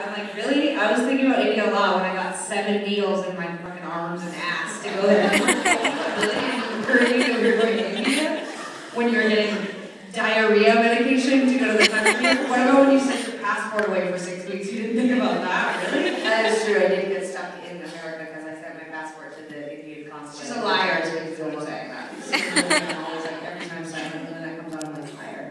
I'm like, really? I was thinking about India a lot when I got 7 needles in my fucking arms and ass to go there. When you're getting diarrhea medication to go to the country. What about when you sent your passport away for 6 weeks? You didn't think about that, really? That is true. I did get stuck in America because I sent my passport to the Indian consulate. She's a liar, is what you're saying that. Every time silent, and then that comes out, I'm like, liar.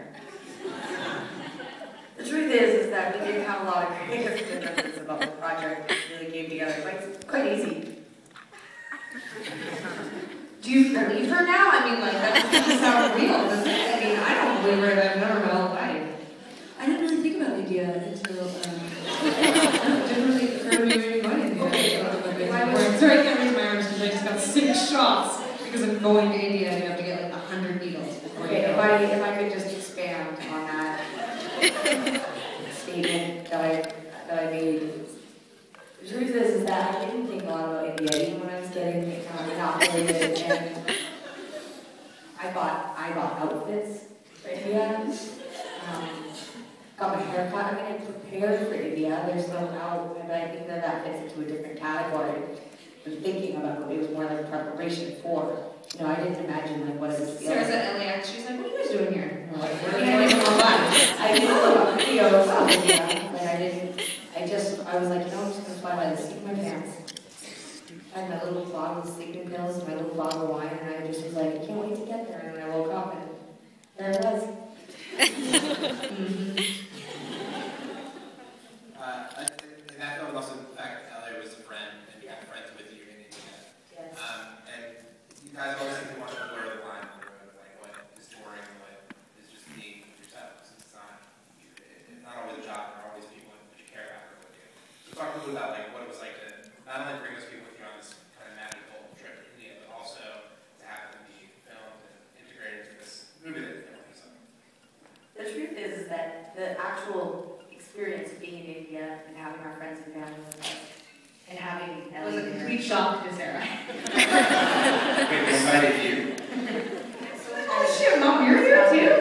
The truth is that we didn't have a lot of creative differences about the project. It really came together quite easy. Do you believe her now? I mean, like, that doesn't sound real, does it? I mean, I don't believe her, I've known her my whole life. I didn't really think about India until, it didn't really occur to me maybe going to India. Sorry, I can't raise my arms because I just got 6 shots because I'm going to India and you have to get like 100 needles. Okay, if I could just expand on that statement that I made. The truth is that I didn't think a lot about India, even when I was getting inoculated, and I bought outfits for India, got my hair cut. I mean, I prepared for India. There's no doubt, but I think that fits into a different category. I was thinking about it. It was more like preparation for. You know, I didn't imagine like what it was feeling. Sara's at LAX. She's like, what are you guys doing here? And we're like, we're going to I didn't know about videos of India. Like I was like, you know, I'm just gonna fly by the seat of my pants. I had my little bottle of sleeping pills and my little bottle of wine, and I just was like, I can't wait to get there. And then I woke up and there it was. And that film also, in fact, LA was a friend, and you had friends with you in India. Yes. And you guys always seem to want to blur the line on the road, like what is touring and what is just being yourselves. It's not always a job, there are always people that you care about or what you do. So talk a little about like what it was like to not only bring those people with you on this kind of magical trip to India, but also to have them be filmed and integrated into this movie that you're filming. So. The truth is that the actual experience of being in India and having our friends and family with us, and having it was a complete shock to Sara. Wait, they invited you? Oh shit, Mom, you're here too?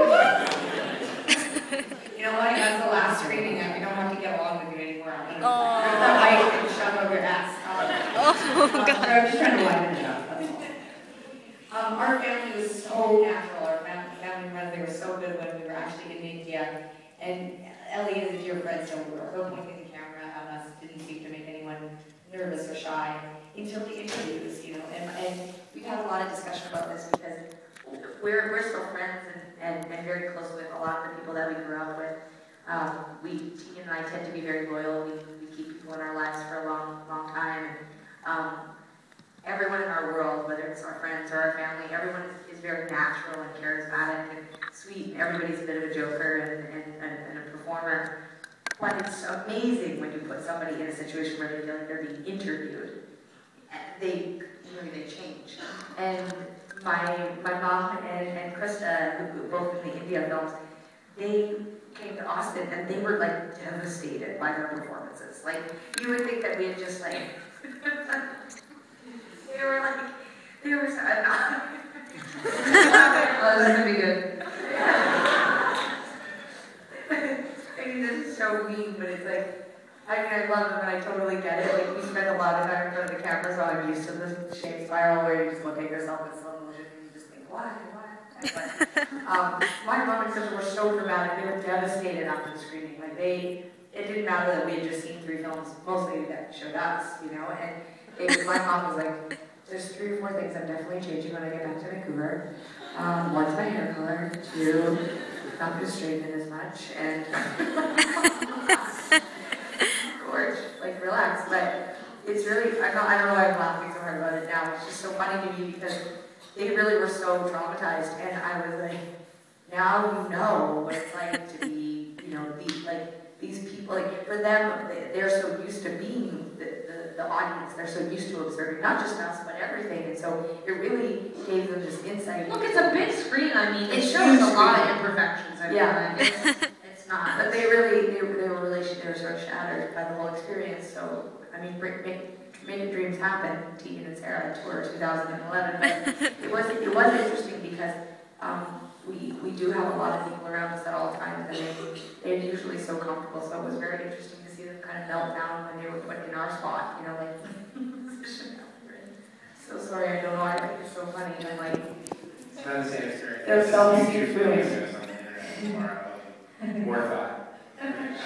You know what? That's the last screening that we don't have to get along with you anymore. There's the light and shove over your ass. I'm just trying to lighten it up. Our family was so natural. Our family friends, they were so good when we were actually in India. And Ellie is a dear friend, so her pointing the camera at us didn't seem to make anyone nervous or shy until the interviews, you know. And we had a lot of discussion about this because we're still friends and very close with a lot of the people that we grew up with. Tegan and I tend to be very loyal. We keep people in our lives for a long time. And, everyone in our world, whether it's our friends or our family, everyone is very natural and charismatic and sweet, and everybody's a bit of a joker and a performer. But it's amazing when you put somebody in a situation where they feel like they're being interviewed. They change. And my mom and Krista, who both in the India films, they came to Austin and they were like devastated by their performances. Like, you would think that we had just like they were so, oh, this is gonna be good. I mean, this is so mean, but it's like, I love them and I totally get it. Like, we spend a lot of time in front of the camera, so I'm used to the shame spiral where you just look at yourself in slow motion and you just think, why? But, my mom and sister were so dramatic, they were devastated after the screening. Like, it didn't matter that we had just seen 3 films, mostly that showed us, you know, and my mom was like, there's 3 or 4 things I'm definitely changing when I get back to Vancouver. 1's my hair color, 2, not going to straighten it as much, and gorge, like relax. But it's really, I don't know why I'm laughing so hard about it now. It's just so funny to me because they really were so traumatized, and I was like, now you know what it's like to be, you know, these people, like for them, they're so used to being the audience, they're so used to observing not just us, but everything, and so it really gave them this insight. Look, it's a big screen, I mean, it shows a lot of imperfections. Yeah. It's not. But they were sort of shattered by the whole experience, so, I mean, making dreams happen, Tegan and Sara tour 2011, but it was interesting because we do have a lot of people around us at all times, and they're usually so comfortable, so it was very interesting to see them kind kind of melt down when they were put in our spot, you know, like, so sorry, I don't know, I think it's so funny, and like, It's not the same experience. they're selling It's food. Mortified.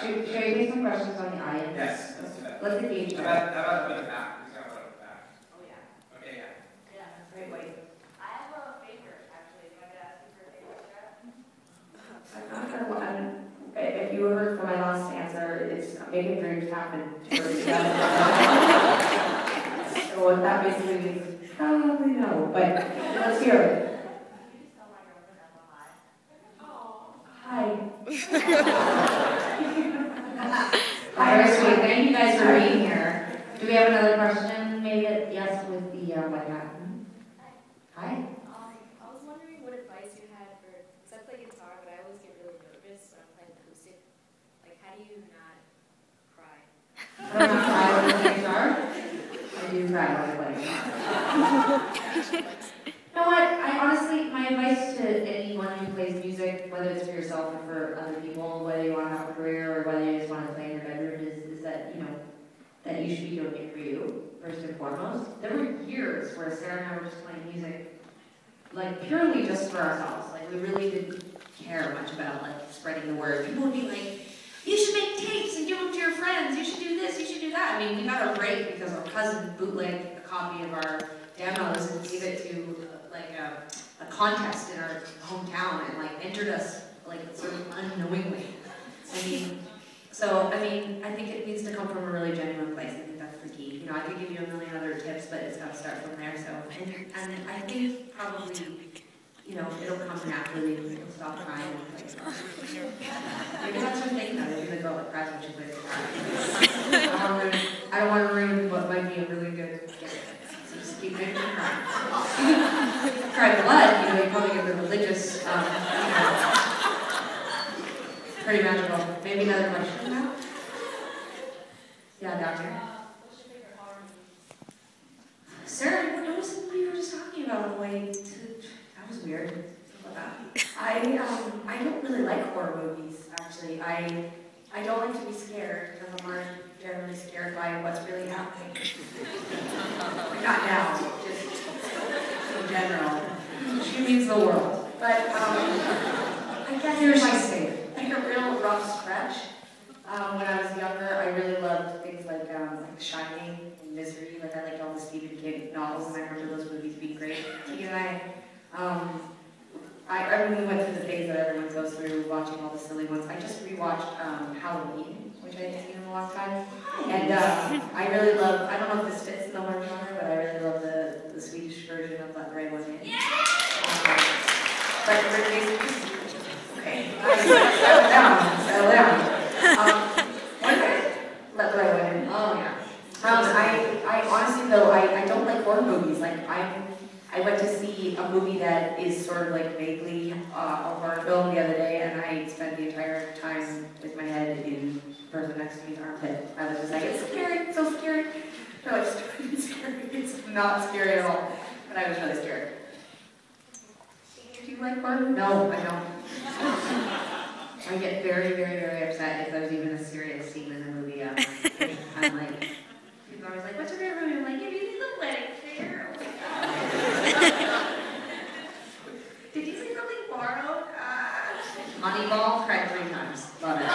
Should I take some questions on the audience? Yes, let's do that. Let's engage How them. about the back? Who's got one at the back? Oh, yeah. Okay, yeah. Yeah, that's great, wait. I have a favorite, actually. If I could ask you for a favorite, Sara? I'm not gonna lie. If you heard from my last answer, it's making dreams happen. So what that basically means, probably no, but let's hear it. Can you just tell my girlfriend I'm a Hi. Hi, very sweet. Thank you guys for being here. Do we have another question? Maybe yes with the white hat. Hi. I was wondering what advice you had for, because I play guitar, but I always get really nervous when I'm playing acoustic. Like, how do you not cry? I don't know, cry when I play guitar. I do cry when I play guitar. You know what? I honestly, my advice to anyone who plays music, whether it's for yourself or for other people, whether you want to have a career or whether you just want to play in your bedroom, is that, you know, that you should be doing it for you, first and foremost. There were years where Sara and I were just playing music, like, purely just for ourselves. Like, we really didn't care much about, like, spreading the word. People would be like, you should make tapes and give them to your friends, you should do this, you should do that. I mean, we got a break because our cousin bootlegged a copy of our demos and gave it to, like, a contest in our hometown and, like, entered us, like, sort of unknowingly. I mean, I think it needs to come from a really genuine place. I think that's the key. You know, I could give you a million other tips, but it's got to start from there. So, and I think probably, you know, it'll come naturally. You'll stop crying. Like, maybe that's your thing, though. You're the girl that cries when she plays guitar. I don't want to ruin what might be a really good gift. So just keep making me cry. Cry blood, you know, you probably get the religious, you know. Pretty magical. Maybe another question now? Yeah, doctor. What's your favorite horror movie? Sara, what was the movie we were just talking about on the way to... That was weird. I don't really like horror movies, actually. I don't like to be scared, because I'm not generally scared by what's really happening. Not now, just in general. She means the world. But, I guess here's my safe. Like a real rough stretch. When I was younger, I really loved things like Shining and Misery. Like, I liked all the Stephen King novels, and I remember those movies being great. Tegan and I really went through the phase that everyone goes through, watching all the silly ones. I just rewatched Halloween, which I hadn't seen in a long time. And I really love, I don't know if this fits in the horror genre, but I really love the Swedish version of Let the Right One In. But basically, okay, settle down. What is it? Let the Right One In. Oh, yeah. I honestly, though, I don't like horror movies. Like, I went to see a movie that is sort of like vaguely a horror film the other day, and I spent the entire time with my head in the person next to me's armpit. I was just like, it's scary, it's so scary. They're like, it's scary. It's not scary at all. But I was really scared. Do you like horror? No, I don't. I get very, very, very upset if there's even a serious scene in the movie. I'm like, people are always like, what's your favorite movie? I'm like, have you seen The Wedding Singer? Oh my God. Did you see something borrowed? Moneyball, cried 3 times. Love it.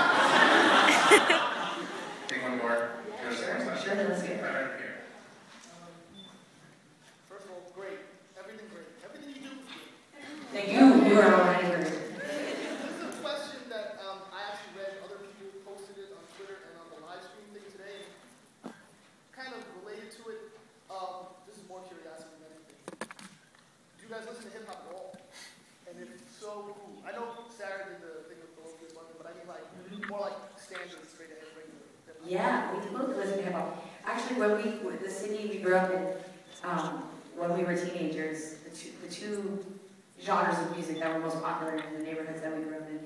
Take one more. Sure, let's get it. Right here. First of all, great. Everything great. Everything you do is good. Thank you. You are already great. This is a question that I actually read. Other people posted it on Twitter and on the live stream thing today. Kind of related to it. This is more curiosity than anything. Do you guys listen to hip hop at all? And if so, who? I know Sara did the thing with Philadelphia London, but I mean like more like standard, straight ahead, regular. Yeah, we both listen to hip hop. Actually, the city we grew up in, when we were teenagers, the two genres of music that were most popular in the neighborhoods that we grew up in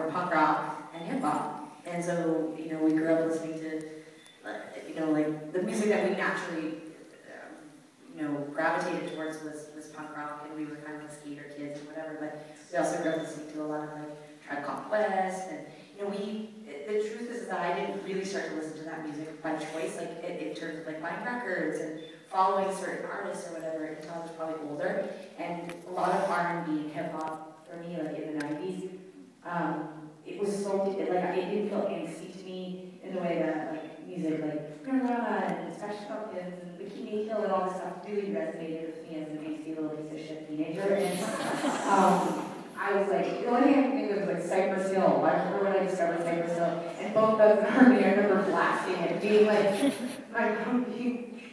were punk rock and hip hop. And so, you know, we grew up listening to, you know, like the music that we naturally, you know, gravitated towards was punk rock, and we were kind of like skater kids and whatever. But we also grew up listening to a lot of like Tribe Called Quest, and you know, the truth is that I didn't really start to listen to that music by choice, like in terms of like buying records and following certain artists or whatever until I was probably older. And a lot of R&B and hip hop for me, like in the 90s, it was so, like it didn't feel angsty to me in the way that like music like Panorama and Special Pumpkins and Bikini Kill and all this stuff really resonated with me as an angsty little piece of shit teenager. And I was like, the only thing I can think of was like Cypress Hill. I remember when I discovered Cypress Hill, and both of them harmony, I remember blasting it, being like,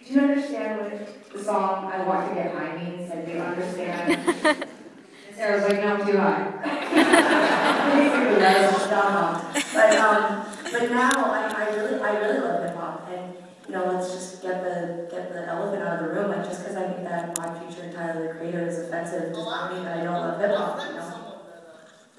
do you understand what the song I Want to Get High means? Like, do you understand? And Sarah was like, no, too high. Basically, that was dumb. But now I really love hip hop, and you know, let's just get the elephant out of the room. Like, just because I think that Odd Future and Tyler the Creator is offensive does not mean that I don't love hip hop. You know?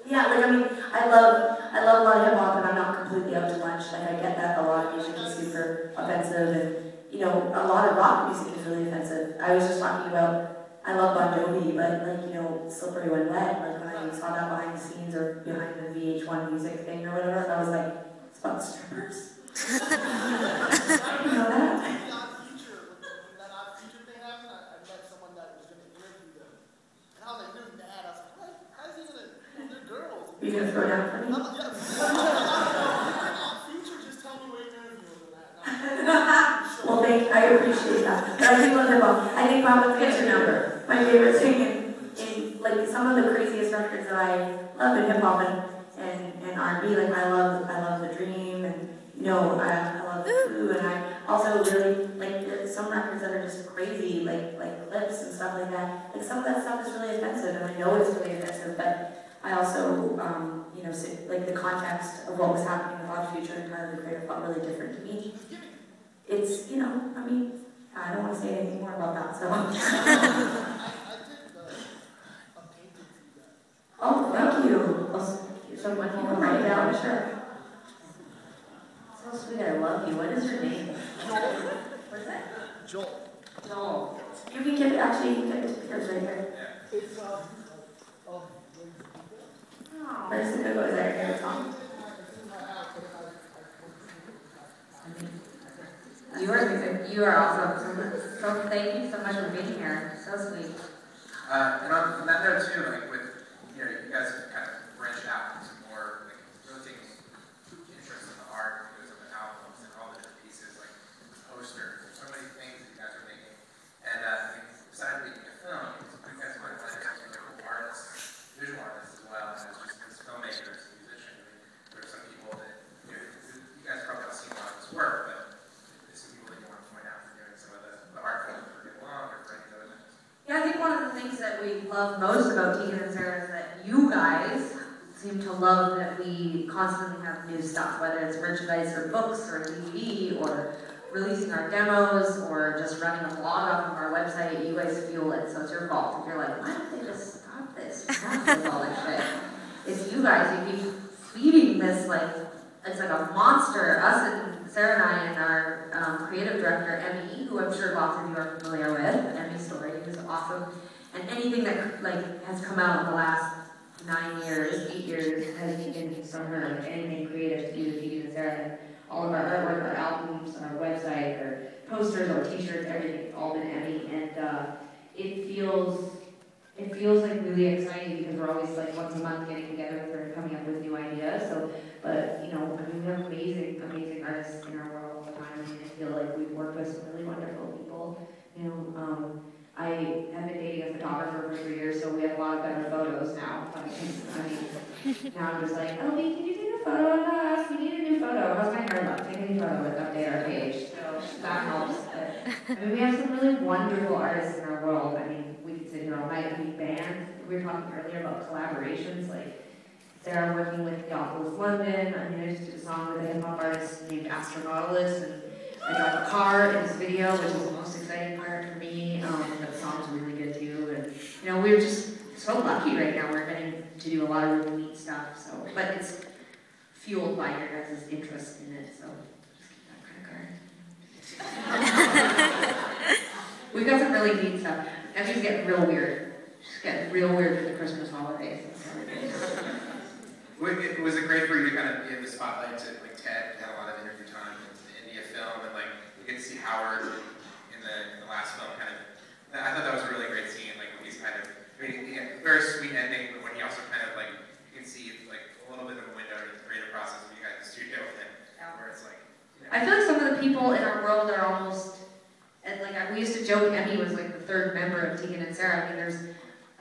Yeah, like I mean, I love a lot of hip hop, and I'm not completely up to much. Like, I get that a lot of music is super offensive, and you know, a lot of rock music is really offensive. I was just talking about. I love Bon Jovi, but like, you know, Slippery When Wet, like when I saw that behind the scenes or behind the VH1 music thing or whatever, I was like, it's about strippers. You know that? That Odd Future thing happened, I met someone that was going to interview them. And I was like really mad. I was like, how's he going to, they're girls. You gonna throw down for me? Odd Future, just tell me where you're interviewing that. Well, I appreciate that. But I do love hip hop. I think Papa Picture Number. My favorite thing in like some of the craziest records that I love in hip hop and R&B, like I love The Dream, and you know I love The Clue, and I also really like there's some records that are just crazy, like clips and stuff like that. Like some of that stuff is really offensive, and I know it's really offensive, but I also you know like the context of what was happening with Odd Future and Tyler the Creator felt really different to me. It's, you know, I mean, I don't want to say anything more about that, so. I did a painting for you guys. Oh, thank you. So much more right down, sure. So sweet, I love you. What is your name? Joel. What is that? Joel. Joel. You can get it, actually, you can get the pictures right here. It's, Where's the good one? Is that your favorite song? You are awesome. So thank you so much for being here. So sweet. And on that note too, like with you guys have kind of branched out into more like really taking interest in the art because of the albums and all the different pieces, like posters. There's so many things that you guys are making. And besides making a film, you guys might like some cool artists, visual artists as well, and as filmmakers and musicians. I mean, there are some people that you guys probably don't see a lot of this work, but yeah, I think one of the things that we love most about Tegan and Sara is that you guys seem to love that we constantly have new stuff, whether it's merchandise or books or DVD or releasing our demos or just running a blog off of our website. You guys fuel it, so it's your fault. If you're like, why don't they just stop this? Stop with all this shit. It's you guys. You keep feeding this, like, it's like a monster. Us and Sara and I and our creative director, Emmy, who I'm sure lots of you are familiar with, Emmy Story, who's awesome. And anything that like has come out in the last 9 years, 8 years, has been from her. Like anything creative to do with Tegan and Sara. And all of our artwork, our albums, our website, our posters, our t-shirts, everything's all been Emmy. And it feels like really exciting because we're always like once a month getting together with her and coming up with new ideas. So, but you know, I mean, we have amazing, amazing artists in our world all the time. I mean, I feel like we've worked with some really wonderful people. You know, I have been dating a photographer for 3 years, so we have a lot of better photos now. I mean, now I'm just like, oh, can you take a photo of us? We need a new photo. How's my hair look? Take a new photo and update our page. So that helps. But, I mean, we have some really wonderful artists in our world. I mean, we could sit here all night and be bands. We were talking earlier about collaborations, like Sara working with Theophilus London. I mean, I just did a song with a hip-hop artist named Astronautilus, and I drive a car in this video, which is the most exciting part for me. The song's really good too, and you know, we're just so lucky right now. We're getting to do a lot of really neat stuff. So, but it's fueled by your guys' interest in it. So, just keep that credit card. We've got some really neat stuff. Emmy's getting real weird. She's getting real weird for the Christmas holidays. it was it great for you to kind of give the spotlight to like Ted, had a lot of interview time in the India film, and like we get to see Howard in the last film kind of. I thought that was a really great scene, like when he's kind of, I mean, very sweet ending, but when he also kind of like, you can see like a little bit of a window into the creative process when you got in the studio with him, where it's like, you know. I feel like some of the people in our world are almost, and like we used to joke Emmy was like the third member of Tegan and Sara. I mean, there's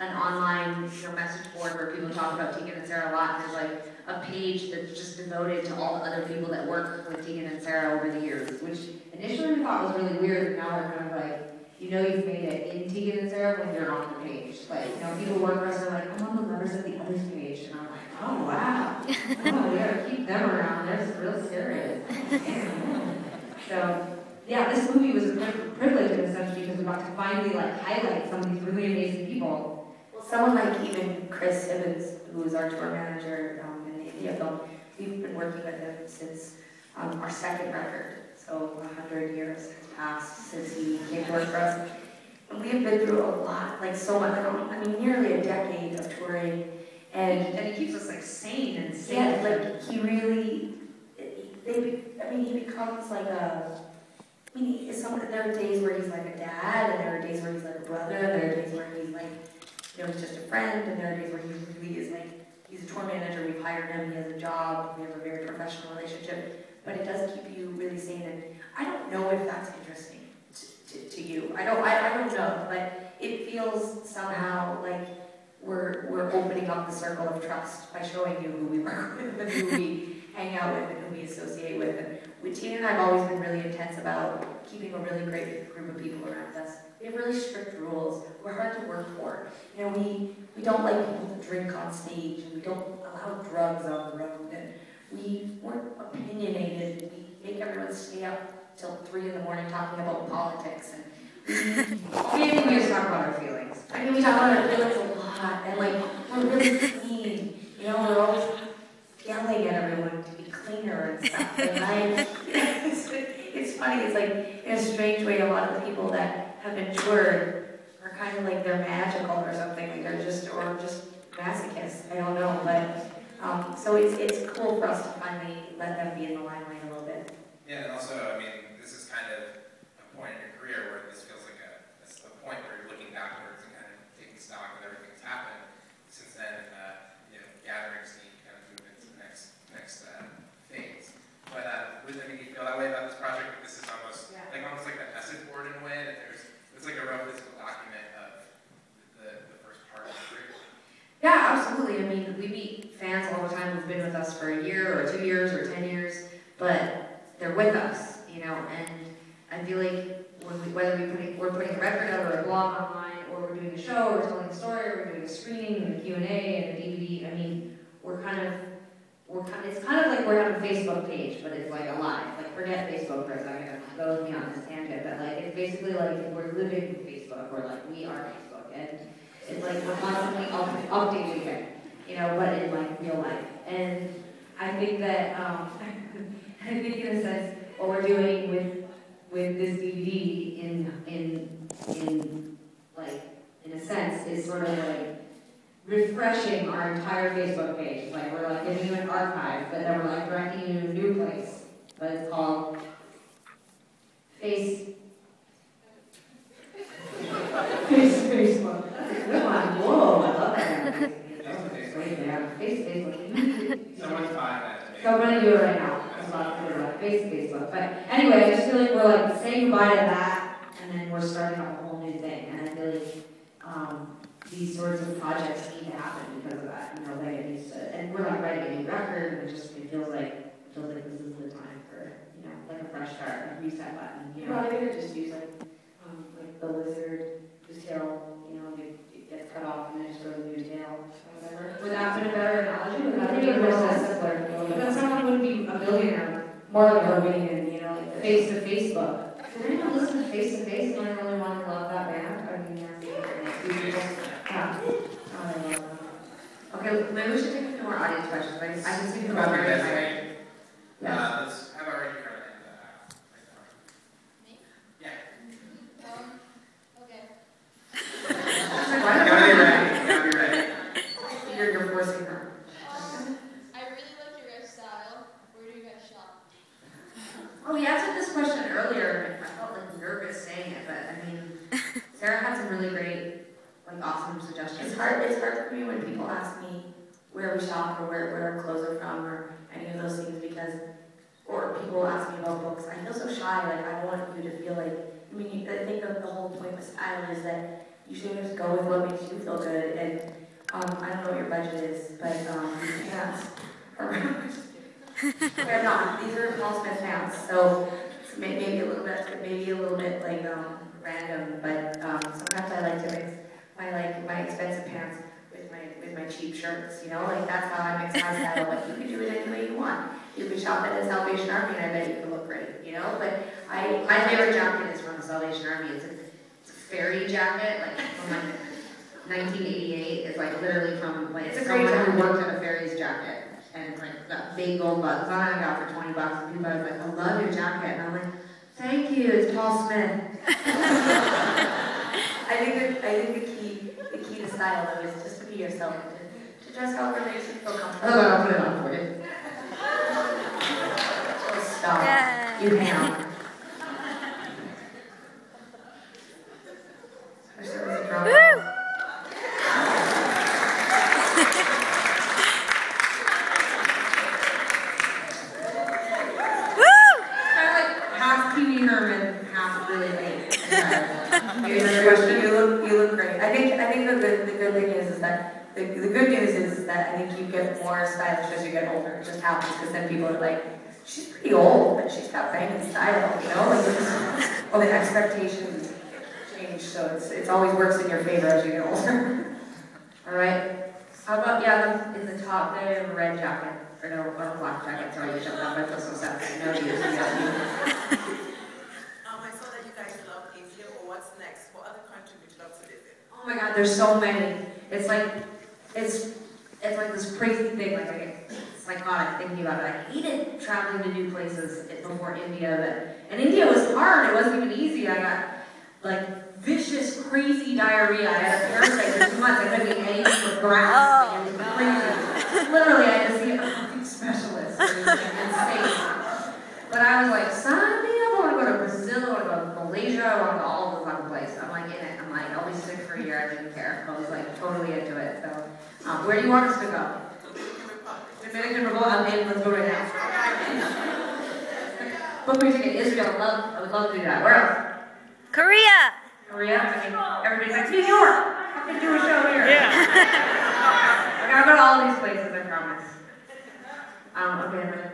an online message board where people talk about Tegan and Sara a lot. There's like a page that's just devoted to all the other people that work with Tegan and Sara over the years, which initially we thought was really weird, and now we're kind of like, you know you've made it in Tegan and Sara when you're on the page. Like, people work for us and they're like, I'm on the members of the others page. And I'm like, oh wow. Oh, we gotta keep them around. They're just real serious. So, yeah, this movie was a privilege in a sense because we got to finally like highlight some of these really amazing people. Well, someone like even Chris Hibbins, who is our tour manager in the India film, we've been working with him since our second record. So 100 years has passed since he came to work for us. And we have been through a lot, like so much, I mean nearly a decade of touring. And he keeps us like sane and safe. yeah, like he really, he becomes like there are days where he's like a dad, and there are days where he's like a brother, and there are days where he's like, he's just a friend, and there are days where he really is like, he's a tour manager, we've hired him, he has a job, we have a very professional relationship. But it does keep you really sane, and I don't know if that's interesting to you. I don't know, but it feels somehow like we're opening up the circle of trust by showing you who we work with, and who we hang out with, and who we associate with. And Tina and I have always been really intense about keeping a really great group of people around us. We have really strict rules. We're hard to work for. We don't like people to drink on stage, and we don't allow drugs on the road. And we're opinionated. We make everyone stay up till 3 in the morning talking about politics. And we just talk about our feelings. I mean, we talk about our feelings a lot, and like we're really clean. We're always yelling at everyone to be cleaner and stuff. And it's funny. It's like in a strange way, a lot of the people that have been toured are kind of like they're magical or something. Like they're just masochists. I don't know, but. So it's cool for us to finally let them be in the limelight a little bit. Yeah, and also, I mean, this is kind of a point in your career where this feels like a point where you're looking backwards and kind of taking stock of everything that's happened since then, gathering steam, kind of move into the next phase. But do you feel that way about this project? Like this is almost like a message board in a way, that it's like a real physical document of the first part of the career. Yeah, absolutely. I mean, we meet fans all the time who've been with us for a year or 2 years or 10 years, but they're with us, and I feel like whether we're putting a record out or a blog online, or we're doing a show, or we're telling a story, or we're doing a screening and a Q&A and a DVD, I mean, it's kind of like we're on a Facebook page, but it's like alive. Like, forget Facebook for a second, go with me on this tangent, but like, it's basically like we're living Facebook, or like we are Facebook, and it's like we're constantly updating it, but in like real life. And I think that, I think in a sense, what we're doing with this DVD in a sense is sort of like refreshing our entire Facebook page. It's like we're like giving you an archive, but then we're like directing you to a new place. But it's called Facebook. Come on, whoa, I love that. Facebook. Someone's buying that. So I'm going to do it right now. I'm about to do it on Facebook. But anyway, I just feel like we're like saying goodbye to that, and then we're starting up a whole new thing. And I feel like these sorts of projects need to happen because of that. Like it needs to, and we're not writing a new record. And it feels like this is the time for like a fresh start, a reset button. Probably could just use like the lizard whose tail it gets cut off and then just grows a new tail. Whatever. Would that have been a better analogy? Would that be more simpler? But someone wouldn't be a billionaire. More like a winning, like face to Facebook. Did anyone listen to Face to Face? And I really want to love that band. I mean, yeah. I love them. Okay, maybe we should take a few more audience questions. I can see people very excited. Yeah. Let's have our right here. Yeah. Why You gotta be ready. You're forcing her. Oh, you answered this question earlier. I felt like nervous saying it, but I mean, Sara had some really great, like, awesome suggestions. It's hard for me when people ask me where we shop or where our clothes are from or any of those things because, or people ask me about books. I feel so shy. Like I want you to feel like. I mean, I think the whole point with style is that you should just go with what makes you feel good. And I don't know what your budget is, but these pants are. They're not. These are Paul Smith pants, so maybe a little bit like random. But sometimes I like to mix my expensive pants with my cheap shirts. You know, like that's how I mix my style. Like you can do it any way you want. You can shop at the Salvation Army, and I bet you can look great. You know, but my favorite jacket is from the Salvation Army. It's a fairy jacket, like from like 1988. It's like literally from like it's someone who worked at a fairy's jacket. And like got big gold buttons on it. I got for $20. And people are like, I love your jacket. And I'm like, thank you, it's Paul Smith. I think the key to style though is just to be yourself. To dress however makes you feel comfortable. Oh, I'll put it on for you. Oh, stop. Yeah. You hang on. I sure was a drama. You look great. I think the good thing is that the good news is that I think you get more stylish as you get older. It just happens because then people are like, she's pretty old, but she's got banging style, you know? Like, well, the expectations change, so it's always works in your favor as you get older. All right. How about in the top there, you have a red jacket or no, or a black jacket. Sorry, you jumped on my so sad. I know you. Oh my God, there's so many. It's like this crazy thing. Like I get psychotic thinking about it. I hated traveling to new places before India, and India was hard. It wasn't even easy. I got like vicious, crazy diarrhea. I had a parasite for 2 months. I couldn't eat anything with grass. It was crazy. Literally, I had to see a fucking specialist. It was like insane. But I was like, sign me up. I want to go to Brazil. I want to go to Malaysia. I want to go all over the fucking place. I'm like in it. I'm like, I'll be sick for a year. I didn't care. I was like totally into it. So, where do you want us to go? Dominican Republic. I'm in. Let's go right now. Book me a ticket. Israel. I would love to do that. Where else? Korea. Korea. I mean, everybody's like, New York. I can do a show here. Yeah. I gotta go to all these places. I promise. Okay.